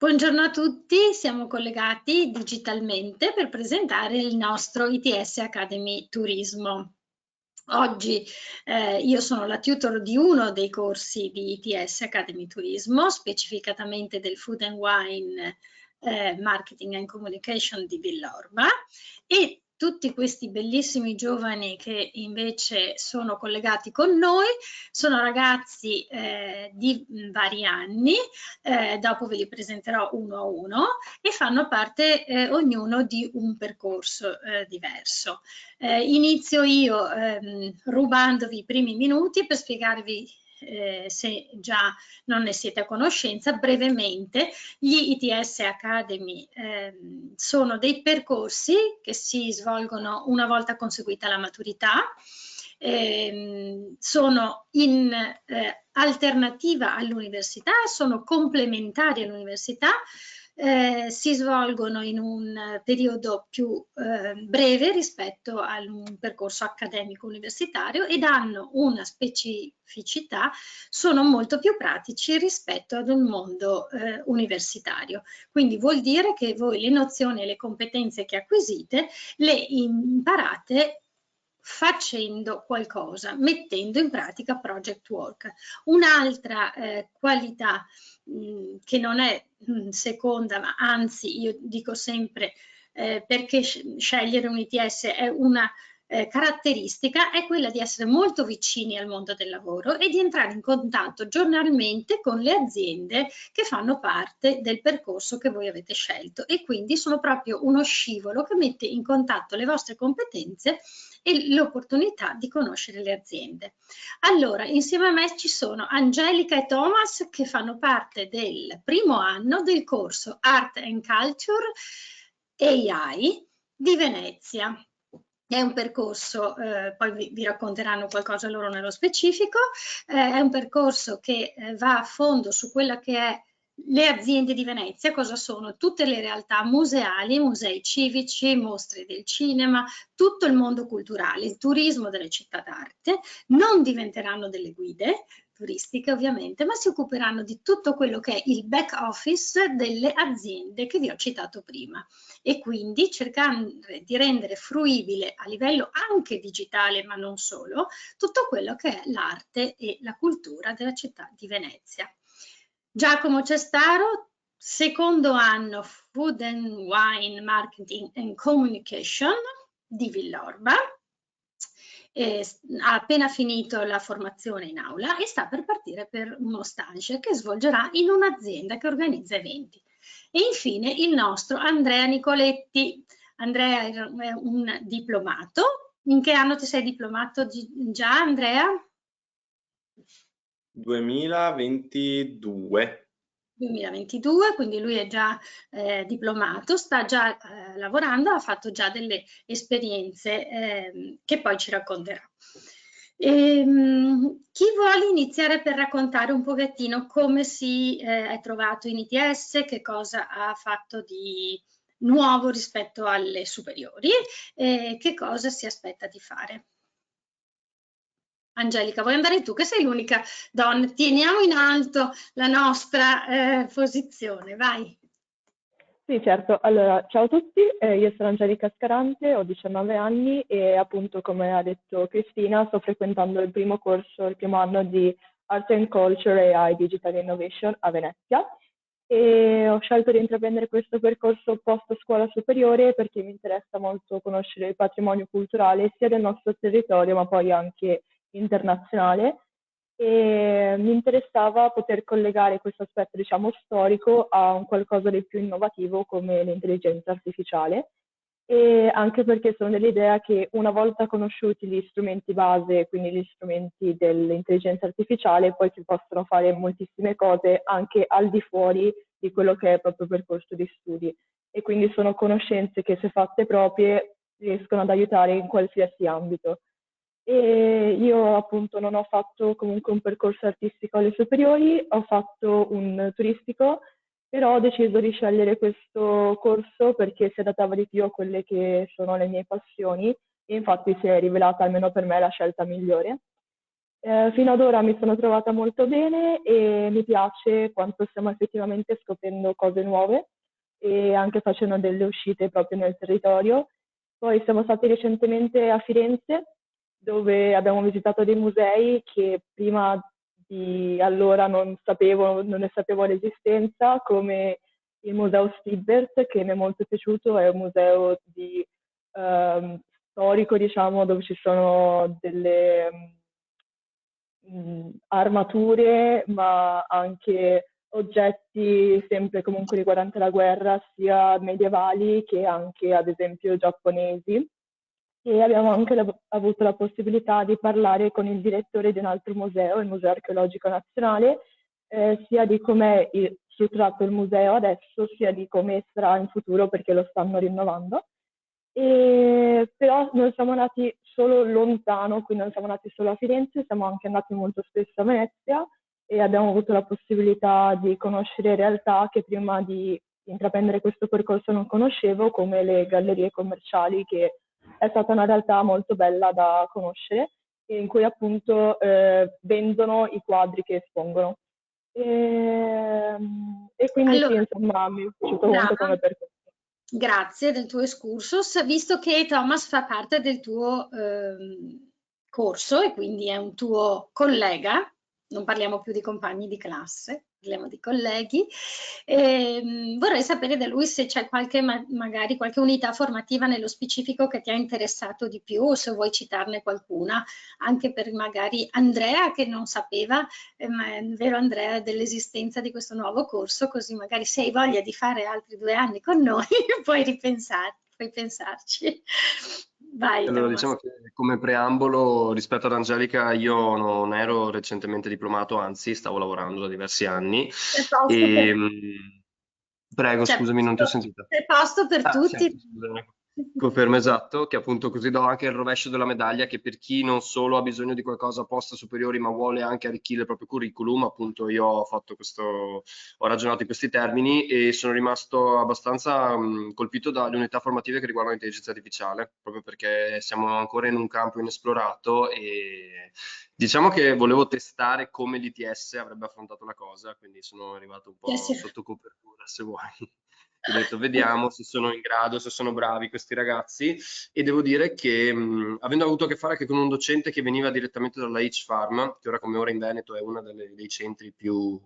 Buongiorno a tutti, siamo collegati digitalmente per presentare il nostro ITS Academy Turismo. Oggi io sono la tutor di uno dei corsi di ITS Academy Turismo, specificatamente del Food and Wine Marketing and Communication di Villorba, e tutti questi bellissimi giovani che invece sono collegati con noi sono ragazzi di vari anni, dopo ve li presenterò uno a uno, e fanno parte ognuno di un percorso diverso. Inizio io rubandovi i primi minuti per spiegarvi, se già non ne siete a conoscenza, brevemente. Gli ITS Academy sono dei percorsi che si svolgono una volta conseguita la maturità. Sono in alternativa all'università, sono complementari all'università, si svolgono in un periodo più breve rispetto a un percorso accademico universitario ed hanno una specificità, sono molto più pratici rispetto ad un mondo universitario. Quindi vuol dire che voi le nozioni e le competenze che acquisite le imparate facendo qualcosa, mettendo in pratica project work. Un'altra qualità che non è seconda, ma anzi io dico sempre perché scegliere un ITS è una caratteristica, è quella di essere molto vicini al mondo del lavoro e di entrare in contatto giornalmente con le aziende che fanno parte del percorso che voi avete scelto, e quindi sono proprio uno scivolo che mette in contatto le vostre competenze e l'opportunità di conoscere le aziende. Allora, insieme a me ci sono Angelica e Thomas, che fanno parte del primo anno del corso Art and Culture AI di Venezia. È un percorso, poi vi racconteranno qualcosa loro nello specifico, è un percorso che va a fondo su quella che è le aziende di Venezia. Cosa sono? Tutte le realtà museali, musei civici, mostre del cinema, tutto il mondo culturale, il turismo delle città d'arte. Non diventeranno delle guide turistiche ovviamente, ma si occuperanno di tutto quello che è il back office delle aziende che vi ho citato prima, e quindi cercando di rendere fruibile a livello anche digitale, ma non solo, tutto quello che è l'arte e la cultura della città di Venezia. Giacomo Cestaro, secondo anno Food and Wine Marketing and Communication di Villorba. Ha appena finito la formazione in aula e sta per partire per uno stage che svolgerà in un'azienda che organizza eventi. E infine il nostro Andrea Nicoletti. Andrea è un diplomato. In che anno ti sei diplomato già, Andrea? 2022. 2022, quindi lui è già diplomato, sta già lavorando, ha fatto già delle esperienze che poi ci racconterà. Chi vuole iniziare per raccontare un pochettino come si è trovato in ITS, che cosa ha fatto di nuovo rispetto alle superiori e che cosa si aspetta di fare? Angelica, vuoi andare tu, che sei l'unica donna? Teniamo in alto la nostra posizione, vai. Sì, certo. Allora, ciao a tutti, io sono Angelica Scarante, ho 19 anni e appunto, come ha detto Cristina, sto frequentando il primo corso, il primo anno di Art and Culture AI Digital Innovation a Venezia, e ho scelto di intraprendere questo percorso post scuola superiore perché mi interessa molto conoscere il patrimonio culturale sia del nostro territorio ma poi anche internazionale, e mi interessava poter collegare questo aspetto, diciamo, storico a un qualcosa di più innovativo come l'intelligenza artificiale, e anche perché sono dell'idea che una volta conosciuti gli strumenti base, quindi gli strumenti dell'intelligenza artificiale, poi si possono fare moltissime cose anche al di fuori di quello che è il proprio percorso di studi, e quindi sono conoscenze che, se fatte proprie, riescono ad aiutare in qualsiasi ambito. E io appunto non ho fatto comunque un percorso artistico alle superiori, ho fatto un turistico, però ho deciso di scegliere questo corso perché si adattava di più a quelle che sono le mie passioni, e infatti si è rivelata, almeno per me, la scelta migliore. Fino ad ora mi sono trovata molto bene e mi piace quanto stiamo effettivamente scoprendo cose nuove e anche facendo delle uscite proprio nel territorio. Poi siamo stati recentemente a Firenze, dove abbiamo visitato dei musei che prima di allora non ne sapevo l'esistenza, come il Museo Stibbert, che mi è molto piaciuto, è un museo ehm, storico, diciamo, dove ci sono delle armature, ma anche oggetti sempre comunque riguardanti la guerra, sia medievali che anche ad esempio giapponesi. E abbiamo anche avuto la possibilità di parlare con il direttore di un altro museo, il Museo Archeologico Nazionale, sia di com'è strutturato il museo adesso, sia di come sarà in futuro perché lo stanno rinnovando. Però non siamo andati solo lontano, quindi non siamo andati solo a Firenze, siamo anche andati molto spesso a Venezia e abbiamo avuto la possibilità di conoscere realtà che prima di intraprendere questo percorso non conoscevo, come le gallerie commerciali, che è stata una realtà molto bella da conoscere, in cui appunto vendono i quadri che espongono. E quindi sì, Allora, insomma, mi è piaciuto molto brava, come percorso. grazie del tuo excursus, visto che Thomas fa parte del tuo corso e quindi è un tuo collega, non parliamo più di compagni di classe, parliamo di colleghi, vorrei sapere da lui se c'è magari qualche unità formativa nello specifico che ti ha interessato di più o se vuoi citarne qualcuna, anche per magari Andrea che non sapeva, ma è vero Andrea, dell'esistenza di questo nuovo corso, così magari se hai voglia di fare altri 2 anni con noi puoi pensarci. Vai Allora, Thomas. diciamo che come preambolo rispetto ad Angelica, io non ero recentemente diplomato, anzi stavo lavorando da diversi anni. C'è posto per, E, prego, c'è scusami, non ti ho posto, sentito. c'è posto per Ah, tutti. certo, scusami. Confermo esatto, che appunto così do anche il rovescio della medaglia, che per chi non solo ha bisogno di qualcosa a posta superiori, ma vuole anche arricchire il proprio curriculum, appunto io ho fatto questo, ho ragionato in questi termini e sono rimasto abbastanza colpito dalle unità formative che riguardano l'intelligenza artificiale, proprio perché siamo ancora in un campo inesplorato e diciamo che volevo testare come l'ITS avrebbe affrontato la cosa, quindi sono arrivato un po' sotto copertura, se vuoi. Ho detto vediamo se sono in grado, se sono bravi questi ragazzi e devo dire che avendo avuto a che fare anche con un docente che veniva direttamente dalla H-Farm, che ora come ora in Veneto è uno dei centri più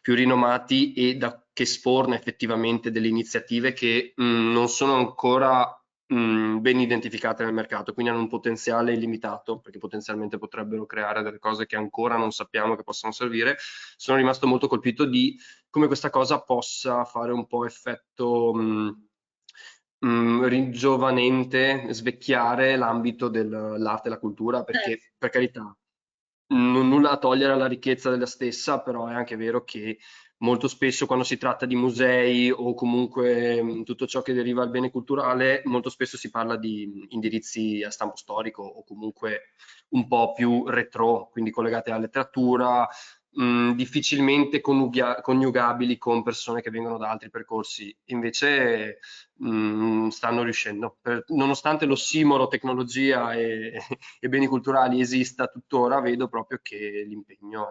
rinomati e che sporna effettivamente delle iniziative che non sono ancora ben identificate nel mercato, quindi hanno un potenziale illimitato, perché potenzialmente potrebbero creare delle cose che ancora non sappiamo che possano servire. Sono rimasto molto colpito di come questa cosa possa fare un po' effetto ringiovanente, svecchiare l'ambito dell'arte e la cultura, perché per carità, nulla a togliere alla ricchezza della stessa, però è anche vero che molto spesso quando si tratta di musei o comunque tutto ciò che deriva dal bene culturale, molto spesso si parla di indirizzi a stampo storico o comunque un po' più retro, quindi collegate alla letteratura, difficilmente coniugabili con persone che vengono da altri percorsi. Invece stanno riuscendo. Nonostante l'ossimoro tecnologia e beni culturali esista tuttora, vedo proprio che l'impegno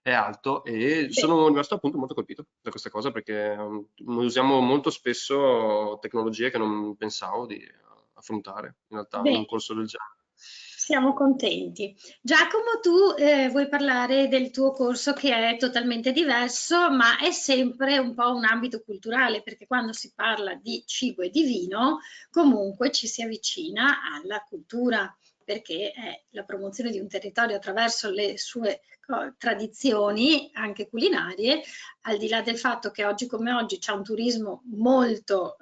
è alto e sono rimasto appunto molto colpito da questa cosa perché usiamo molto spesso tecnologie che non pensavo di affrontare in realtà in un Bene, corso del genere. siamo contenti. Giacomo, tu vuoi parlare del tuo corso che è totalmente diverso, ma è sempre un po' un ambito culturale, perché quando si parla di cibo e di vino, comunque ci si avvicina alla cultura, perché è la promozione di un territorio attraverso le sue tradizioni, anche culinarie, al di là del fatto che oggi come oggi c'è un turismo molto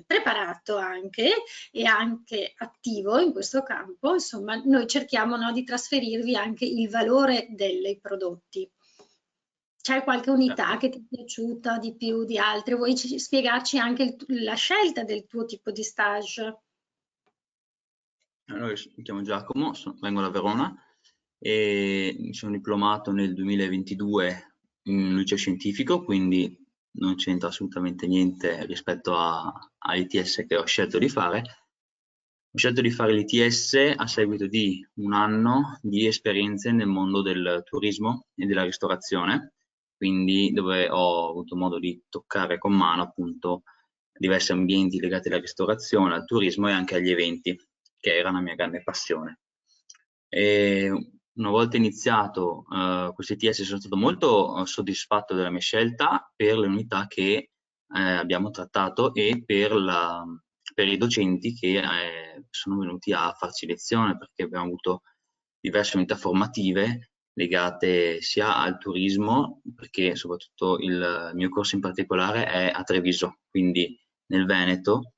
preparato anche e anche attivo in questo campo, insomma, noi cerchiamo, no, di trasferirvi anche il valore dei prodotti. C'è qualche unità Certo. che ti è piaciuta di più di altre? Vuoi spiegarci anche la scelta del tuo tipo di stage? Allora, io mi chiamo Giacomo, vengo da Verona e mi sono diplomato nel 2022 in un liceo scientifico, quindi non c'entra assolutamente niente rispetto all'ITS che ho scelto di fare. Ho scelto di fare l'ITS a seguito di un anno di esperienze nel mondo del turismo e della ristorazione, quindi dove ho avuto modo di toccare con mano appunto diversi ambienti legati alla ristorazione, al turismo e anche agli eventi, che era una mia grande passione. E una volta iniziato questo ITS sono stato molto soddisfatto della mia scelta per le unità che abbiamo trattato e per i docenti che sono venuti a farci lezione, perché abbiamo avuto diverse unità formative legate sia al turismo, perché soprattutto il mio corso in particolare è a Treviso, quindi nel Veneto,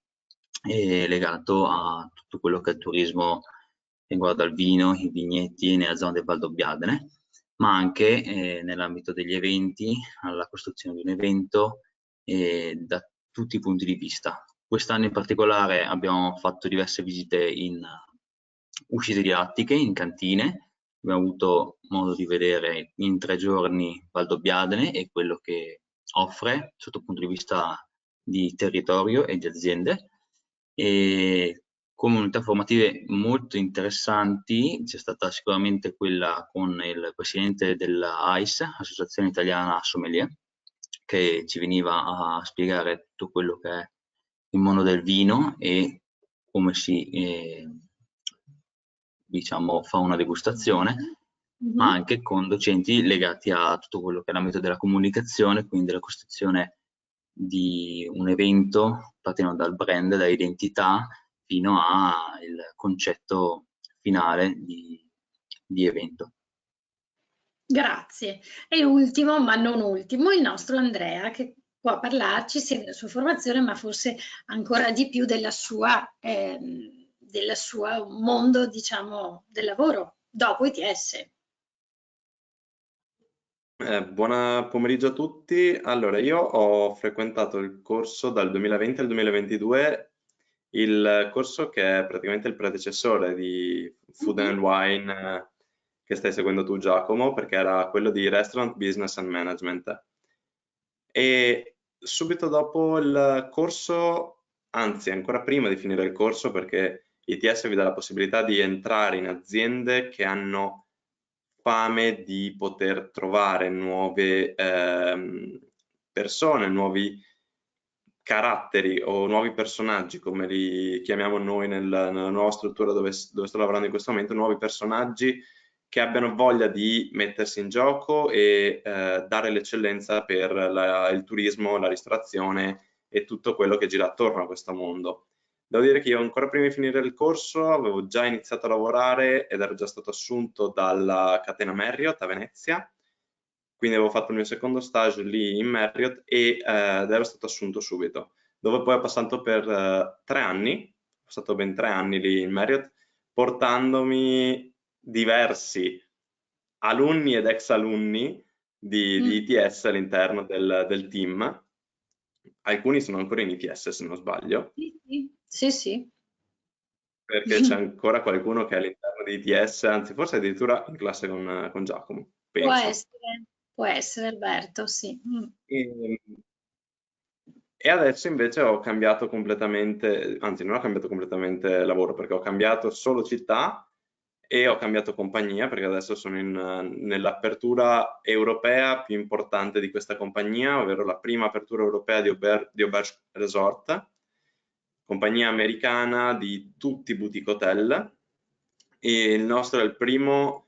e legato a tutto quello che è il turismo riguardo al vino, i vigneti nella zona del Valdobbiadene, ma anche nell'ambito degli eventi, alla costruzione di un evento, da tutti i punti di vista. Quest'anno in particolare abbiamo fatto diverse visite in uscite didattiche, in cantine, abbiamo avuto modo di vedere in 3 giorni Valdobbiadene e quello che offre sotto il punto di vista di territorio e di aziende. E comunità formative molto interessanti, c'è stata sicuramente quella con il presidente dell'AIS, Associazione Italiana Sommelier, che ci veniva a spiegare tutto quello che è il mondo del vino e come si diciamo fa una degustazione, ma anche con docenti legati a tutto quello che è l'ambito della comunicazione, quindi della costruzione di un evento, partendo dal brand, da identità, fino al concetto finale di evento. Grazie. E ultimo, ma non ultimo, il nostro Andrea, che può parlarci sia della sua formazione, ma forse ancora di più del suo mondo, diciamo, del lavoro dopo ITS. Buon pomeriggio a tutti. Allora, io ho frequentato il corso dal 2020 al 2022, il corso che è praticamente il predecessore di Food and Wine che stai seguendo tu, Giacomo, perché era quello di Restaurant Business and Management. E subito dopo il corso, anzi ancora prima di finire il corso, perché ITS vi dà la possibilità di entrare in aziende che hanno fame di poter trovare nuove persone, nuovi caratteri o nuovi personaggi, come li chiamiamo noi nella nuova struttura dove sto lavorando in questo momento, nuovi personaggi che abbiano voglia di mettersi in gioco e dare l'eccellenza per il turismo, la ristorazione e tutto quello che gira attorno a questo mondo. Devo dire che io ancora prima di finire il corso avevo già iniziato a lavorare ed ero già stato assunto dalla catena Marriott a Venezia, quindi avevo fatto il mio secondo stage lì in Marriott ed ero stato assunto subito, dove poi ho passato per 3 anni, ho passato ben 3 anni lì in Marriott, portandomi diversi alunni ed ex alunni di ITS all'interno del team. Alcuni sono ancora in ITS, se non sbaglio. Sì. Perché c'è ancora qualcuno che è all'interno di ITS, anzi forse addirittura in classe con Giacomo, penso. Può essere Alberto, sì. E adesso invece ho cambiato completamente, anzi non ho cambiato completamente lavoro, perché ho cambiato solo città e ho cambiato compagnia, perché adesso sono nell'apertura europea più importante di questa compagnia, ovvero la prima apertura europea di Auberge Resort, compagnia americana di tutti i boutique hotel, e il nostro è il primo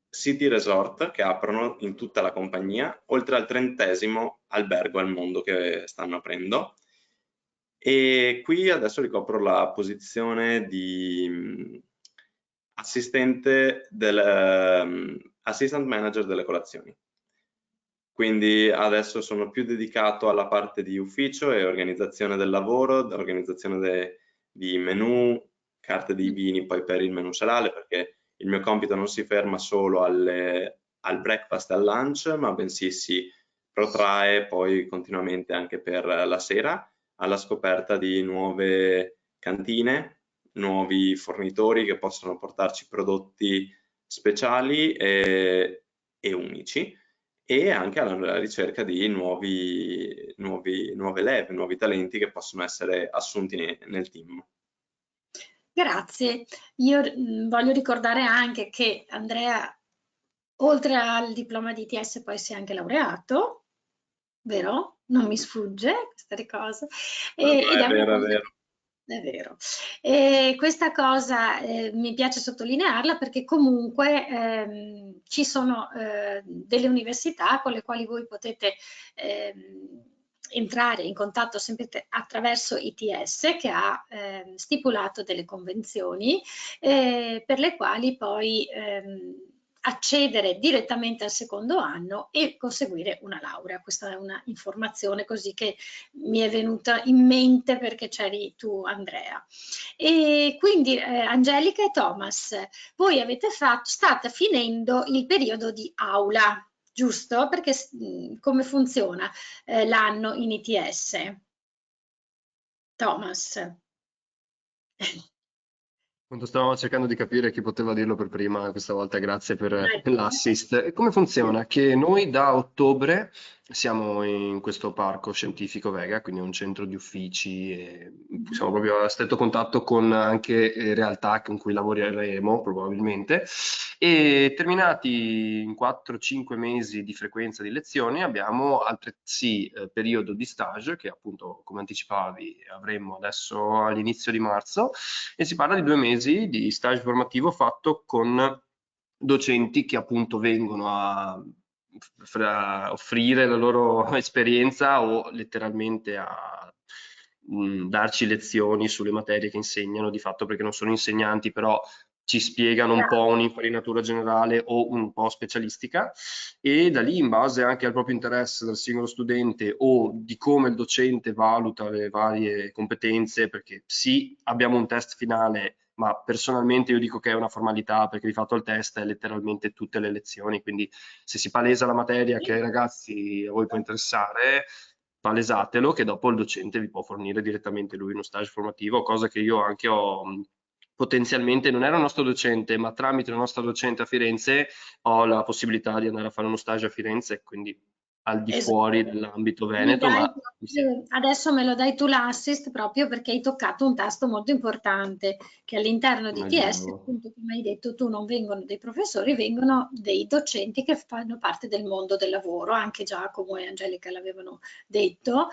city resort che aprono in tutta la compagnia, oltre al 30° albergo al mondo che stanno aprendo. E qui adesso ricopro la posizione di assistant manager delle colazioni. Quindi adesso sono più dedicato alla parte di ufficio e organizzazione del lavoro, organizzazione di menù, carte dei vini poi per il menù serale, perché il mio compito non si ferma solo al breakfast e al lunch, ma bensì si protrae poi continuamente anche per la sera, alla scoperta di nuove cantine, nuovi fornitori che possono portarci prodotti speciali e unici, e anche alla ricerca di nuove leve, nuovi talenti che possono essere assunti nel team. Grazie. Io voglio ricordare anche che Andrea, oltre al diploma di ITS, poi si è anche laureato, vero? Non mi sfugge questa cosa. Ed è È una vero, è cosa vero. è vero. E questa cosa mi piace sottolinearla perché comunque ci sono delle università con le quali voi potete entrare in contatto sempre attraverso ITS, che ha stipulato delle convenzioni per le quali poi accedere direttamente al secondo anno e conseguire una laurea. Questa è una informazione così che mi è venuta in mente perché c'eri tu, Andrea. E quindi Angelica e Thomas, voi avete state finendo il periodo di aula, giusto? Perché come funziona l'anno in ITS? Thomas. Quando stavamo cercando di capire chi poteva dirlo per prima, questa volta grazie per Vai tu. l'assist. E come funziona? Che noi da ottobre siamo in questo parco scientifico Vega, quindi un centro di uffici, e siamo proprio a stretto contatto con anche realtà con cui lavoreremo probabilmente. E terminati in 4-5 mesi di frequenza di lezioni, abbiamo altresì periodo di stage che appunto, come anticipavi, avremo adesso all'inizio di marzo, e si parla di 2 mesi di stage formativo fatto con docenti che appunto vengono a offrire la loro esperienza o letteralmente a darci lezioni sulle materie che insegnano, di fatto perché non sono insegnanti, però ci spiegano un po' un'infarinatura generale o un po' specialistica, e da lì, in base anche al proprio interesse del singolo studente o di come il docente valuta le varie competenze, perché sì, abbiamo un test finale, ma personalmente io dico che è una formalità, perché di fatto il test è letteralmente tutte le lezioni, quindi se si palesa la materia che ai ragazzi a voi può interessare, palesatelo, che dopo il docente vi può fornire direttamente lui uno stage formativo, cosa che io anche ho potenzialmente, non era un nostro docente, ma tramite la nostra docente a Firenze ho la possibilità di andare a fare uno stage a Firenze, quindi al di Esatto. fuori dell'ambito Mi veneto, dai ma adesso me lo dai tu l'assist proprio perché hai toccato un tasto molto importante, che all'interno di ITS, immaginavo. appunto come hai detto tu, non vengono dei professori, vengono dei docenti che fanno parte del mondo del lavoro, anche Giacomo e Angelica l'avevano detto,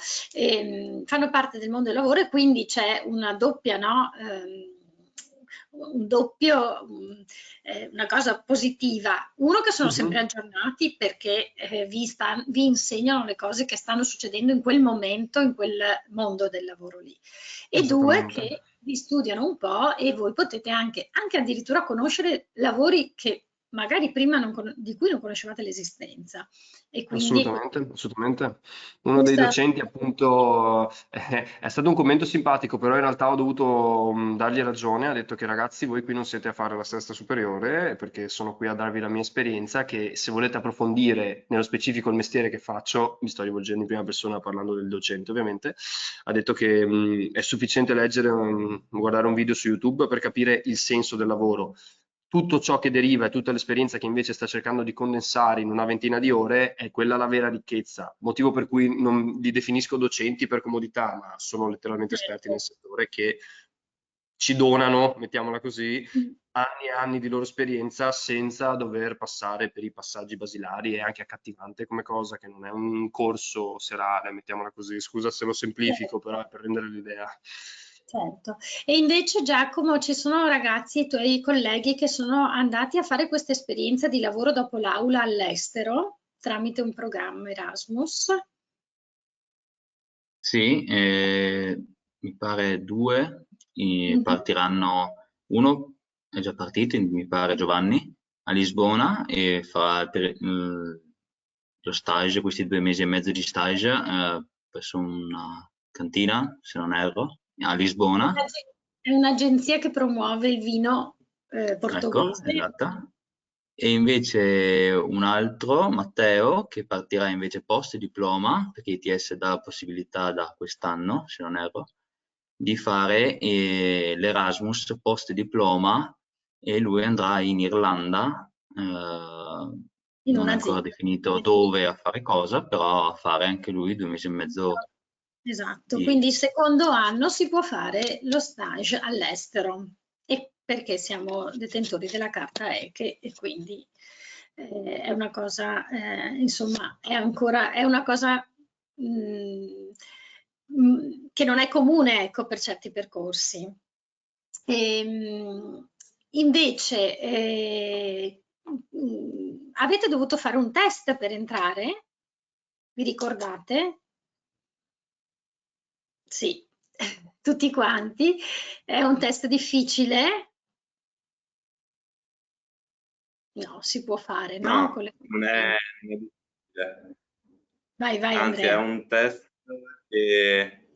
fanno parte del mondo del lavoro e quindi c'è una doppia, no? Un doppio, una cosa positiva. Uno, che sono sempre Mhm. aggiornati perché vi insegnano le cose che stanno succedendo in quel momento, in quel mondo del lavoro lì. E due, Esattamente. che vi studiano un po' e voi potete anche addirittura conoscere lavori che magari prima di cui non conoscevate l'esistenza. E quindi Assolutamente, assolutamente. Uno dei questa docenti appunto è stato un commento simpatico, però in realtà ho dovuto dargli ragione, ha detto che ragazzi voi qui non siete a fare la sesta superiore, perché sono qui a darvi la mia esperienza, che se volete approfondire nello specifico il mestiere che faccio, mi sto rivolgendo in prima persona parlando del docente ovviamente, ha detto che è sufficiente leggere, guardare un video su YouTube per capire il senso del lavoro. Tutto ciò che deriva e tutta l'esperienza che invece sta cercando di condensare in una ventina di ore è quella la vera ricchezza, motivo per cui non li definisco docenti per comodità, ma sono letteralmente esperti certo. nel settore che ci donano, mettiamola così, anni e anni di loro esperienza senza dover passare per i passaggi basilari. È anche accattivante come cosa, che non è un corso serale, mettiamola così. Scusa se lo semplifico, però è per rendere l'idea. Certo. E invece Giacomo, ci sono ragazzi, i tuoi colleghi, che sono andati a fare questa esperienza di lavoro dopo l'aula all'estero tramite un programma Erasmus? Sì, mi pare due Mhm. partiranno, uno è già partito, mi pare Giovanni, a Lisbona e fa lo stage, questi 2 mesi e mezzo di stage presso una cantina, se non erro, a Lisbona. È un'agenzia che promuove il vino Ecco, portoghese. esatto. E invece un altro, Matteo, che partirà invece post diploma, perché ITS dà la possibilità da quest'anno, se non erro, di fare l'Erasmus post diploma, e lui andrà in Irlanda, In non è ancora un'azienda. definito dove a fare cosa, però a fare anche lui 2 mesi e mezzo Esatto, di... quindi il secondo anno si può fare lo stage all'estero. e perché siamo detentori della carta ECHE e quindi è una cosa, insomma, è una cosa che non è comune, ecco, per certi percorsi. Invece, avete dovuto fare un test per entrare? Vi ricordate? Sì, tutti quanti. È un test difficile? No, si può fare, no? No, Con le non è difficile. Vai, vai Anzi, è Andrea. un test che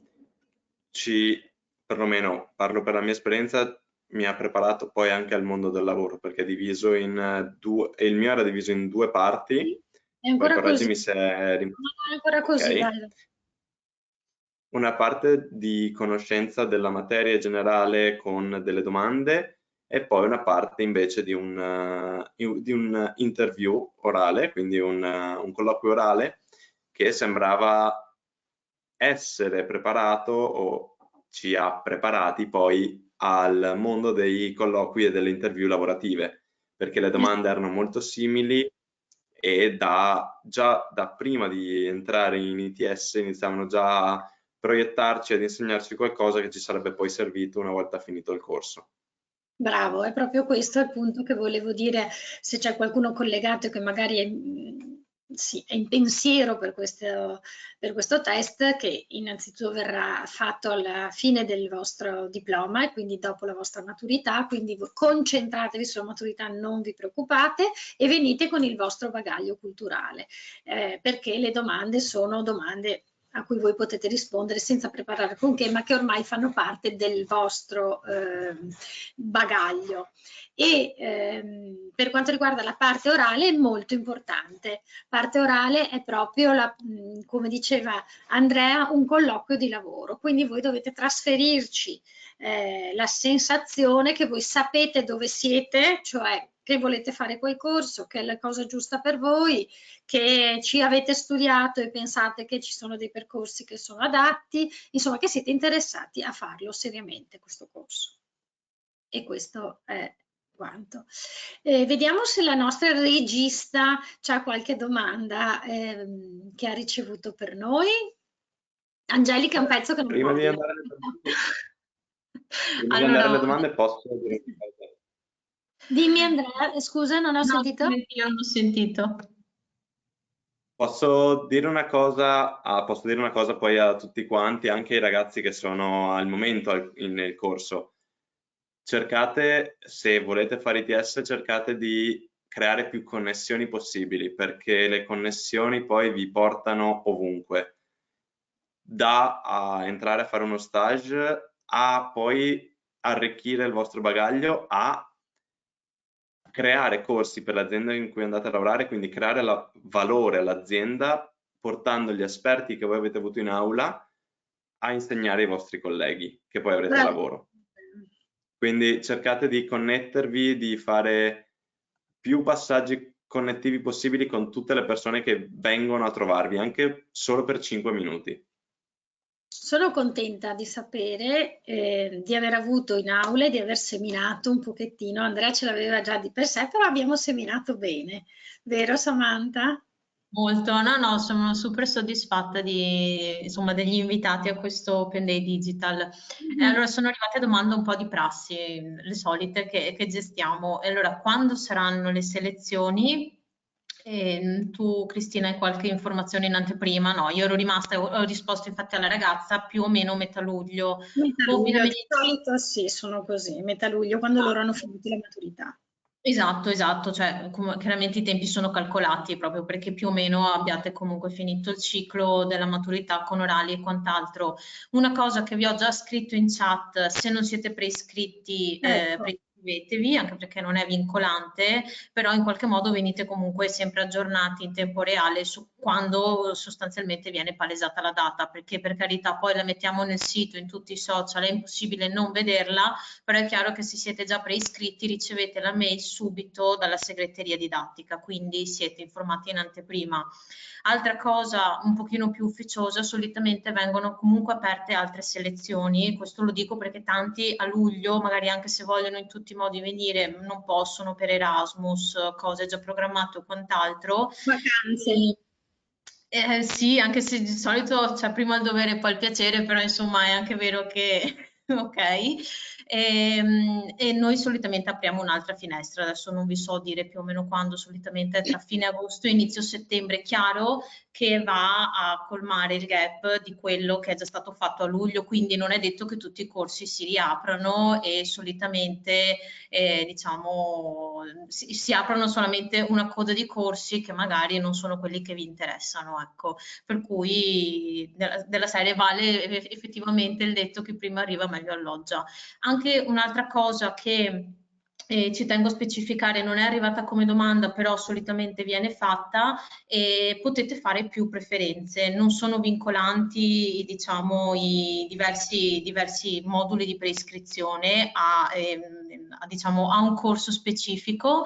perlomeno parlo per la mia esperienza, mi ha preparato poi anche al mondo del lavoro, perché è diviso in e il mio era diviso in 2 parti, È poi ancora così. correggimi se è No, è ancora così, ok. vai. Una parte di conoscenza della materia generale con delle domande e poi una parte invece di un interview orale, quindi un colloquio orale che sembrava essere preparato o ci ha preparati poi al mondo dei colloqui e delle interview lavorative, perché le domande erano molto simili e già da prima di entrare in ITS iniziavano già a proiettarci ad insegnarci qualcosa che ci sarebbe poi servito una volta finito il corso. Bravo, è proprio questo il punto che volevo dire, se c'è qualcuno collegato che magari sì, è in pensiero per questo test, che innanzitutto verrà fatto alla fine del vostro diploma e quindi dopo la vostra maturità, quindi concentratevi sulla maturità, non vi preoccupate e venite con il vostro bagaglio culturale, perché le domande sono domande a cui voi potete rispondere senza preparare alcunché, ma che ormai fanno parte del vostro bagaglio. E per quanto riguarda la parte orale è molto importante. Parte orale è proprio, come diceva Andrea, un colloquio di lavoro, quindi voi dovete trasferirci la sensazione che voi sapete dove siete, cioè che volete fare quel corso, che è la cosa giusta per voi, che ci avete studiato e pensate che ci sono dei percorsi che sono adatti, insomma che siete interessati a farlo seriamente questo corso. E questo è quanto. Vediamo se la nostra regista ha qualche domanda che ha ricevuto per noi. Angelica è un pezzo che non Prima di parla. andare alle domande posso dire una cosa? Dimmi Andrea, scusa, non ho sentito. Io non ho sentito. Posso dire una cosa poi a tutti quanti, anche ai ragazzi che sono al momento nel corso. Cercate, se volete fare ITS, cercate di creare più connessioni possibili, perché le connessioni poi vi portano ovunque. A entrare a fare uno stage, a poi arricchire il vostro bagaglio, a creare corsi per l'azienda in cui andate a lavorare, quindi creare valore all'azienda portando gli esperti che voi avete avuto in aula a insegnare ai vostri colleghi che poi avrete al lavoro. Quindi cercate di connettervi, di fare più passaggi connettivi possibili con tutte le persone che vengono a trovarvi, anche solo per 5 minuti. Sono contenta di sapere di aver avuto in aula e di aver seminato un pochettino. Andrea ce l'aveva già di per sé, però abbiamo seminato bene. Vero Samantha? Molto, no, sono super soddisfatta insomma, degli invitati a questo Open Day Digital. E allora sono arrivate domande un po' di prassi, le solite che gestiamo. E allora, quando saranno le selezioni? Tu Cristina hai qualche informazione in anteprima? No, io ero rimasta, ho risposto infatti alla ragazza più o meno metà luglio. Metà luglio, di Ovviamente. solito sì, sono così, metà luglio, quando loro hanno finito la maturità. Esatto, cioè chiaramente i tempi sono calcolati proprio perché più o meno abbiate comunque finito il ciclo della maturità con orali e quant'altro. Una cosa che vi ho già scritto in chat, se non siete preiscritti, Ecco. iscrivetevi, anche perché non è vincolante, però in qualche modo venite comunque sempre aggiornati in tempo reale su quando sostanzialmente viene palesata la data, perché per carità poi la mettiamo nel sito, in tutti i social, è impossibile non vederla, però è chiaro che se siete già preiscritti ricevete la mail subito dalla segreteria didattica, quindi siete informati in anteprima. Altra cosa un pochino più ufficiosa, solitamente vengono comunque aperte altre selezioni, questo lo dico perché tanti a luglio, magari anche se vogliono in tutti i modi venire, non possono per Erasmus, cose già programmate o quant'altro. Vacanze. Sì, anche se di solito c'è prima il dovere e poi il piacere, però insomma è anche vero che ok. E noi solitamente apriamo un'altra finestra, adesso non vi so dire più o meno quando, solitamente è tra fine agosto e inizio settembre, chiaro che va a colmare il gap di quello che è già stato fatto a luglio, quindi non è detto che tutti i corsi si riaprano e solitamente diciamo si aprono solamente una coda di corsi che magari non sono quelli che vi interessano, ecco. Per cui della serie vale effettivamente il detto che prima arriva meglio alloggia. Anche un'altra cosa che ci tengo a specificare, non è arrivata come domanda, però solitamente viene fatta, potete fare più preferenze, non sono vincolanti diciamo, i diversi moduli di preiscrizione diciamo, a un corso specifico,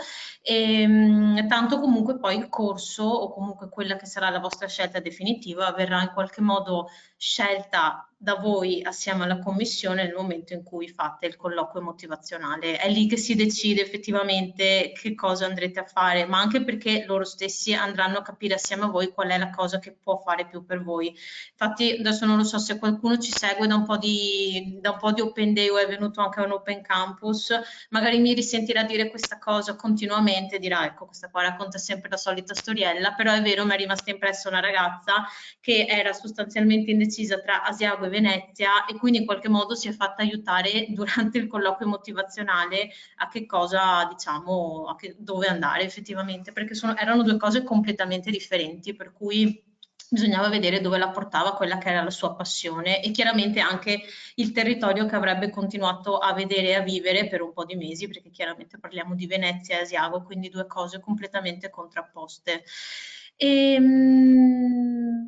tanto comunque poi il corso o comunque quella che sarà la vostra scelta definitiva verrà in qualche modo scelta da voi assieme alla commissione nel momento in cui fate il colloquio motivazionale. È lì che si decide effettivamente che cosa andrete a fare, ma anche perché loro stessi andranno a capire assieme a voi qual è la cosa che può fare più per voi. Infatti adesso non lo so se qualcuno ci segue da un po' di Open Day o è venuto anche a un Open Campus, magari mi risentirà dire questa cosa continuamente e dirà ecco questa qua racconta sempre la solita storiella, però è vero, mi è rimasta impressa una ragazza che era sostanzialmente indecisa tra Asiago e Venezia e quindi in qualche modo si è fatta aiutare durante il colloquio motivazionale a che cosa, diciamo, dove andare effettivamente, perché erano due cose completamente differenti, per cui bisognava vedere dove la portava quella che era la sua passione e chiaramente anche il territorio che avrebbe continuato a vedere e a vivere per un po' di mesi, perché chiaramente parliamo di Venezia e Asiago, quindi due cose completamente contrapposte.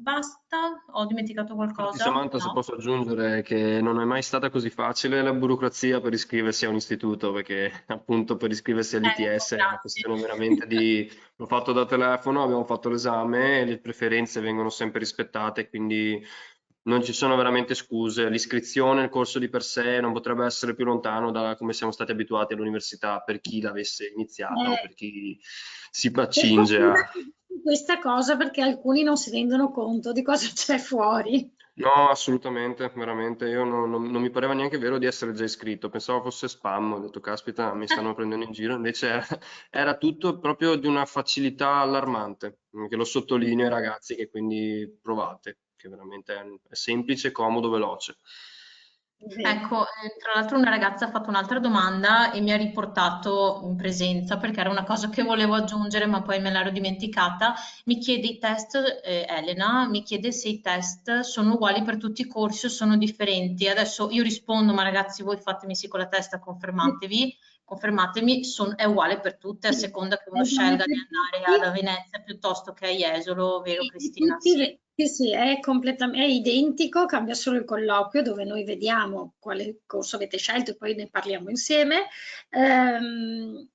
Basta? Ho dimenticato qualcosa? Samantha, se No? posso aggiungere che non è mai stata così facile la burocrazia per iscriversi a un istituto, perché appunto per iscriversi Ecco, all'ITS è una grazie. questione veramente di... L'ho fatto da telefono, abbiamo fatto l'esame, le preferenze vengono sempre rispettate, quindi non ci sono veramente scuse. L'iscrizione, il corso di per sé non potrebbe essere più lontano da come siamo stati abituati all'università per chi l'avesse iniziata o per chi si Per accinge fortuna a... questa cosa perché alcuni non si rendono conto di cosa c'è fuori. No, assolutamente, veramente. Io non mi pareva neanche vero di essere già iscritto, pensavo fosse spam, ho detto, caspita, mi stanno prendendo in giro, invece era tutto proprio di una facilità allarmante, che lo sottolineo ai ragazzi che quindi provate, che veramente è semplice, comodo, veloce. Ecco, tra l'altro una ragazza ha fatto un'altra domanda e mi ha riportato in presenza perché era una cosa che volevo aggiungere ma poi me l'ero dimenticata. Mi chiede i test, Elena, mi chiede se i test sono uguali per tutti i corsi o sono differenti. Adesso io rispondo, ma ragazzi voi fatemi sì con la testa, confermatemi, è uguale per tutte a seconda che uno scelga di andare a Venezia piuttosto che a Jesolo, vero Cristina? Sì. Sì, sì, è completamente, è identico, cambia solo il colloquio dove noi vediamo quale corso avete scelto e poi ne parliamo insieme.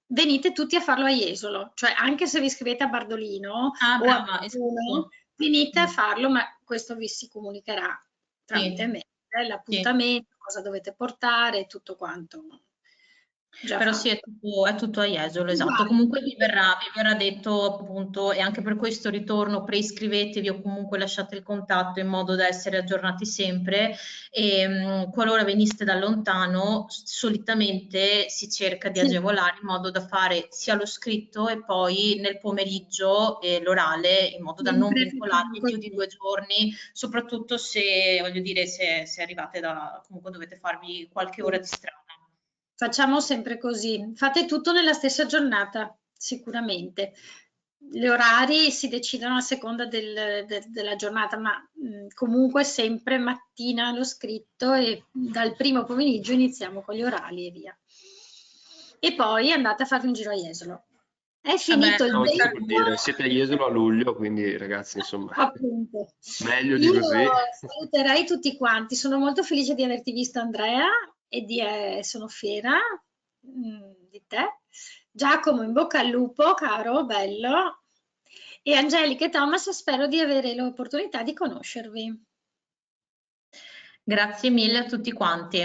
Venite tutti a farlo a Jesolo, cioè anche se vi iscrivete a Bardolino Ah, o a brava, Belluno, esatto. venite a Mm. farlo, ma questo vi si comunicherà tramite Sì, me, sì. l'appuntamento, cosa dovete portare, tutto quanto già Però sì, fatto. è tutto a Jesolo, esatto. Uguale. Comunque vi verrà detto appunto, e anche per questo ritorno, preiscrivetevi o comunque lasciate il contatto in modo da essere aggiornati sempre. E qualora veniste da lontano, solitamente si cerca di Sì. agevolare in modo da fare sia lo scritto e poi nel pomeriggio l'orale, in modo da non Sempre facciamo vincolarvi più di così. 2 giorni, soprattutto se, voglio dire, se arrivate comunque dovete farvi qualche ora di strada. Facciamo sempre così. Fate tutto nella stessa giornata, sicuramente. Gli orari si decidono a seconda della giornata, ma comunque sempre mattina lo scritto e dal primo pomeriggio iniziamo con gli orali e via. e poi andate a farvi un giro a Jesolo. È finito il No, si può tempo. dire, siete a Jesolo a luglio, quindi ragazzi, insomma, Appunto. meglio di Io così. saluterei tutti quanti, sono molto felice di averti visto Andrea e sono fiera di te. Giacomo, in bocca al lupo, caro, bello. E Angelica e Thomas, spero di avere l'opportunità di conoscervi. Grazie mille a tutti quanti.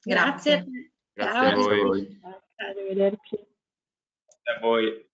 Grazie a Grazie. te. Grazie Ciao a voi. Arrivederci. A voi.